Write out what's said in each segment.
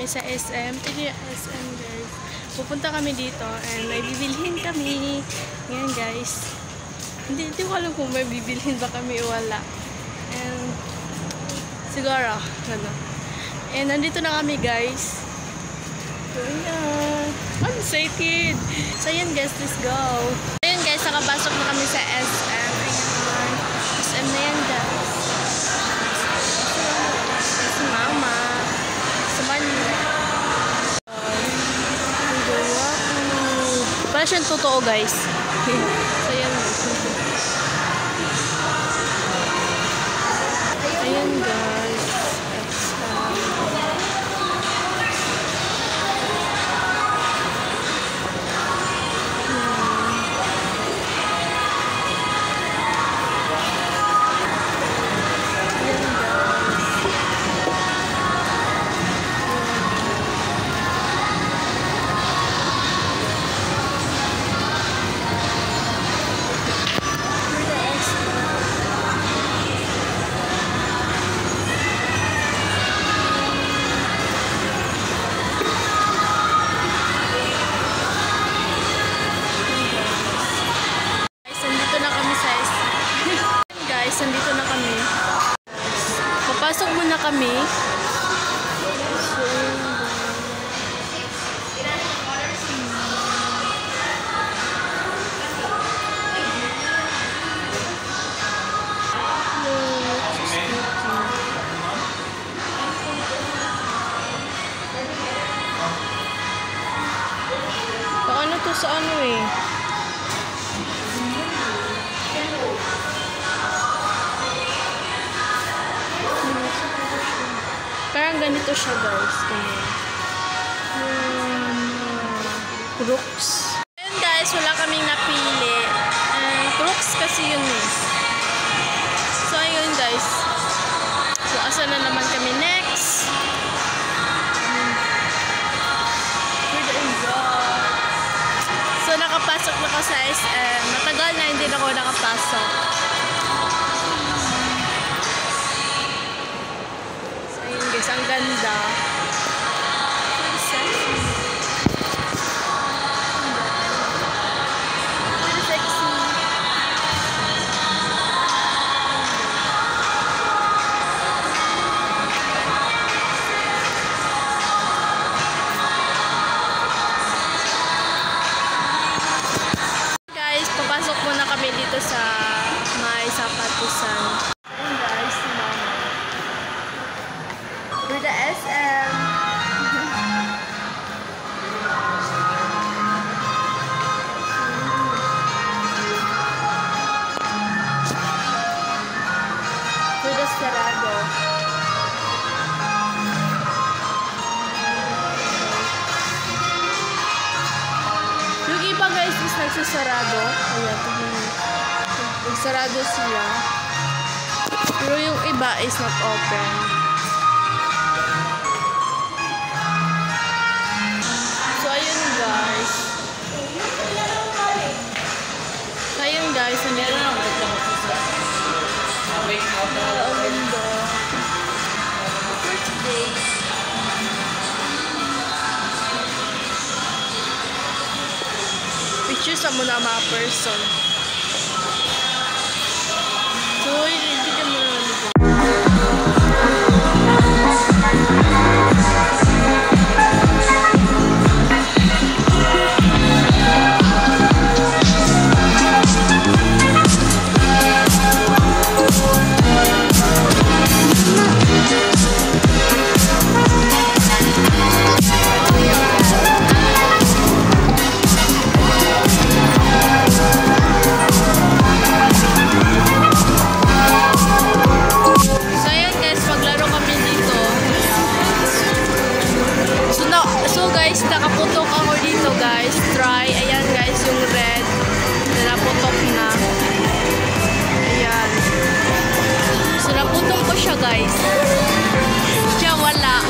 kami sa SM. Ito yung SM, guys. Pupunta kami dito and may bibilhin kami. Ngayon, guys. Hindi ko alam kung may bibilhin ba kami o wala. And siguro, gano'n. And nandito na kami, guys. So, ayan. I'm excited. So, ayan, guys. Let's go. Ayan, guys. Nakapasok na kami sa SM. Ayan. SM na yan, guys. Si Mama. Si Manila. Para siyang totoo, guys. So, ayan, guys. Ayan, guys. Nandito na kami. Papasok muna kami. Paano to sa ano eh? Parang ganito siya, guys. Crooks. Ayun, guys. Wala kaming napili. Crooks kasi yun eh. So, ayun, guys. So, asa na naman kami next? So, nakapasok na ko sa SM. Matagal na hindi na ako nakapasok. Guys, ang ganda. Sexy. Guys, papasok muna kami dito sa may sapatusan. The SM. For the sarado. Yung iba, guys, is nagsasarado. Ayan, nagsarado sila. Pero yung iba is not open. Guys, hindi na lang ito. For today. Picture sa muna mga person. So, hindi ka muna nalito. Nakaputok ako dito, guys. Try. Ayan, guys, yung red. Naputok na. Ayan. So, naputok ko siya, guys. Siya, wala.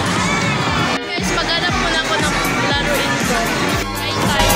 Guys, maghanap muna ako ng laruin ko. Try tayo.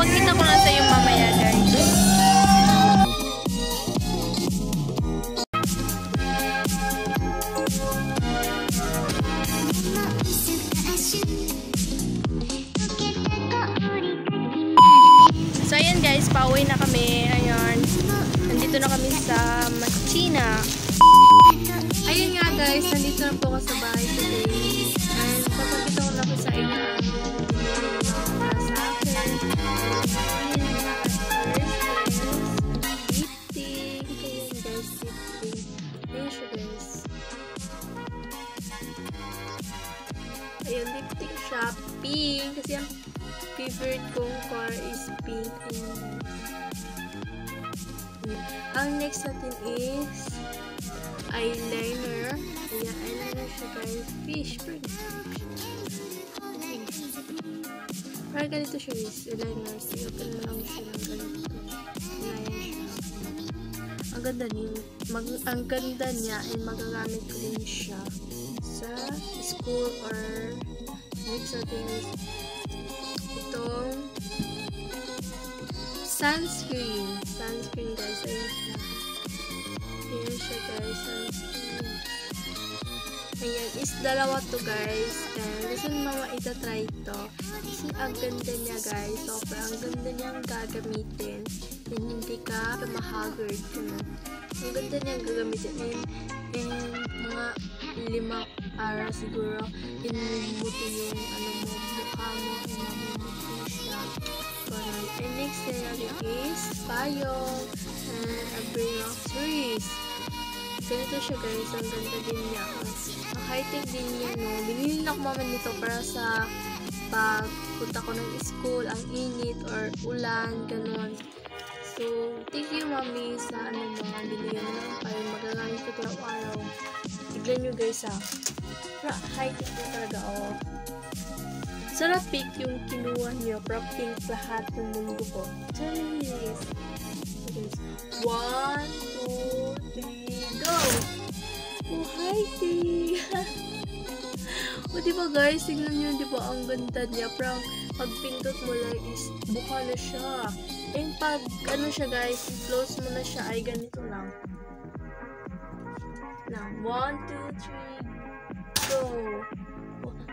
Papakita ko lang sa iyo mamaya, guys. So, ayan guys, pauwi na kami. Ayan. Nandito na kami sa Machina. Ayun nga guys, nandito na po ako sa bahay today. And papakita ko lang po sa inyo ang para sa akin. Lifting. Ayun guys, lifting. Ayun siya guys. Ayun, lifting siya. Pink. Kasi ang favorite kong car is pink. Ang next natin is eyeliner. Ayan, eyeliner siya guys. Fish. Parang ganito siya guys. Eyeliner. So, open na lang siya ng ganito. Ayan siya. Ang ganda niya and magagamit ko din siya sa school or next natin is itong sunscreen guys. Ayan siya guys, sunscreen. Ayan is dalawa to guys, and gusto ni mama itatry ito kasi ang ganda niya guys. Sobrang ang ganda niyang gagamitin and hindi ka mahagard ang ganda niyang gagamitin and mga 5 araw siguro inumuti yung mukha mo and mamumuti siya. And next natin is payong and a bring of trees. Ganito siya guys, ang ganda din niya. Ang high-tech din niya, no. Binili na ko mama nito para sa pagpunta ko ng school, ang init or ulan, ganun. So, thank you mami sa mga binigyan mo ng payong. Magagamit ko ito ng araw. Tignan nyo guys high-tech din talaga Sarap pink yung kinuha niyo. Para pink lahat ng mundo ko. Cheers! 1, 2, 3, go! Oh, high-tech! O, diba guys? Tignan nyo, diba? Ang ganda niya. Parang pag pindot mo lang is buka na siya. And pag siya guys, i-close mo na siya ay ganito lang. Now, 1, 2, 3, go!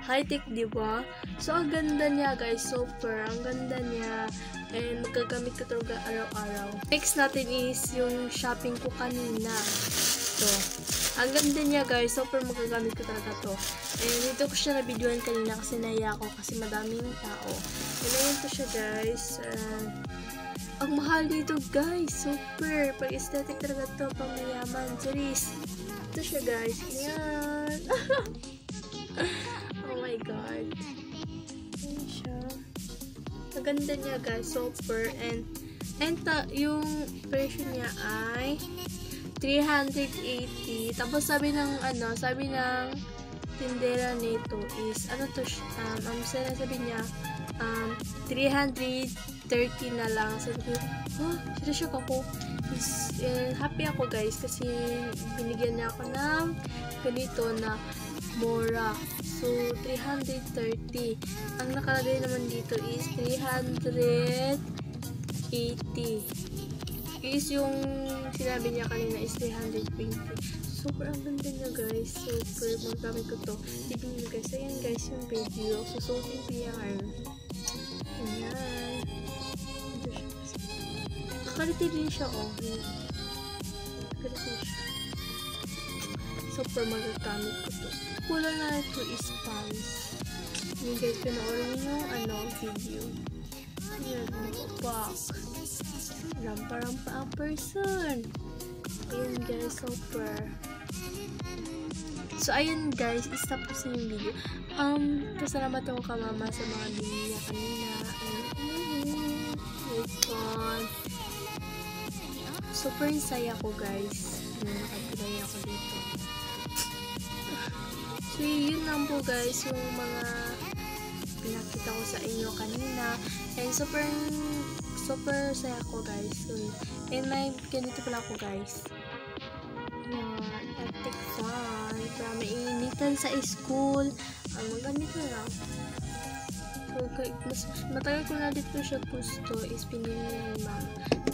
High-tech, diba? So, ang ganda niya, guys. Super. Ang ganda niya. And, magagamit ko talaga araw-araw. Next natin is yung shopping ko kanina. So, ang ganda niya, guys. Super magagamit ko talaga to. And, dito ko siya na-videoan kanina kasi naiya ako kasi madaming tao. And, ayun to siya, guys. Ang mahal dito, guys. Super. Pag-aesthetic talaga to. Pang mayaman. Charis. Ito siya, guys. Ayan. Oh my god. Ayan siya. Maganda niya guys. Super. And yung presyo niya ay 380. Tapos sabi ng tindera nito is sabi niya 330 na lang. Sabi ko, siya ako. Happy ako guys kasi binigyan niya ako ng ganito na mura. So, 330. Ang nakalagay naman dito is 380. Is yung sinabi niya kanina is 320. Super ang ganda niya guys. Super magkamit ko to. Tignan niyo guys. Ayan guys yung video. Susutin ko yan. Ayan. Nakaliti din siya Nakaliti siya. Super magagamit ko to. Kulang na ito is pants. Yung guys, pinoorin yung video. Ayan, back. Rampa-rampa ang person. Ayan guys, super. So, ayun guys, stop ko sa yung video. Pasalamat ako ka mama sa mga binili niya kanina. My God. Super saya ko guys. Nakapilay ako dito. So, yun lang po guys yung mga pinakita ko sa inyo kanina. And super saya ko guys. So, and may ganito pala ako guys. Yan, epic fun. Para mainitan sa school. Ang ganito lang. So, mas matagal ko na dito siya gusto is pinili ni mama.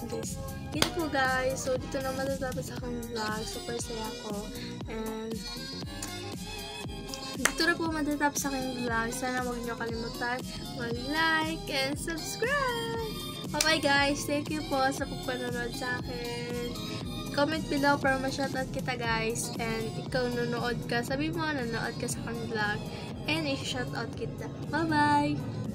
Guys, yun po guys. So, dito na matatapos akong vlog. Super saya ko. And, dito na po matatapos aking vlog. Sana huwag niyo kalimutan mag-like and subscribe! Bye guys! Thank you po sa pagpanonood sa akin. Comment below para ma-shoutout kita guys. And ikaw nanonood ka. Sabi mo nanonood ka sa aking vlog. And i-shoutout kita. Bye bye!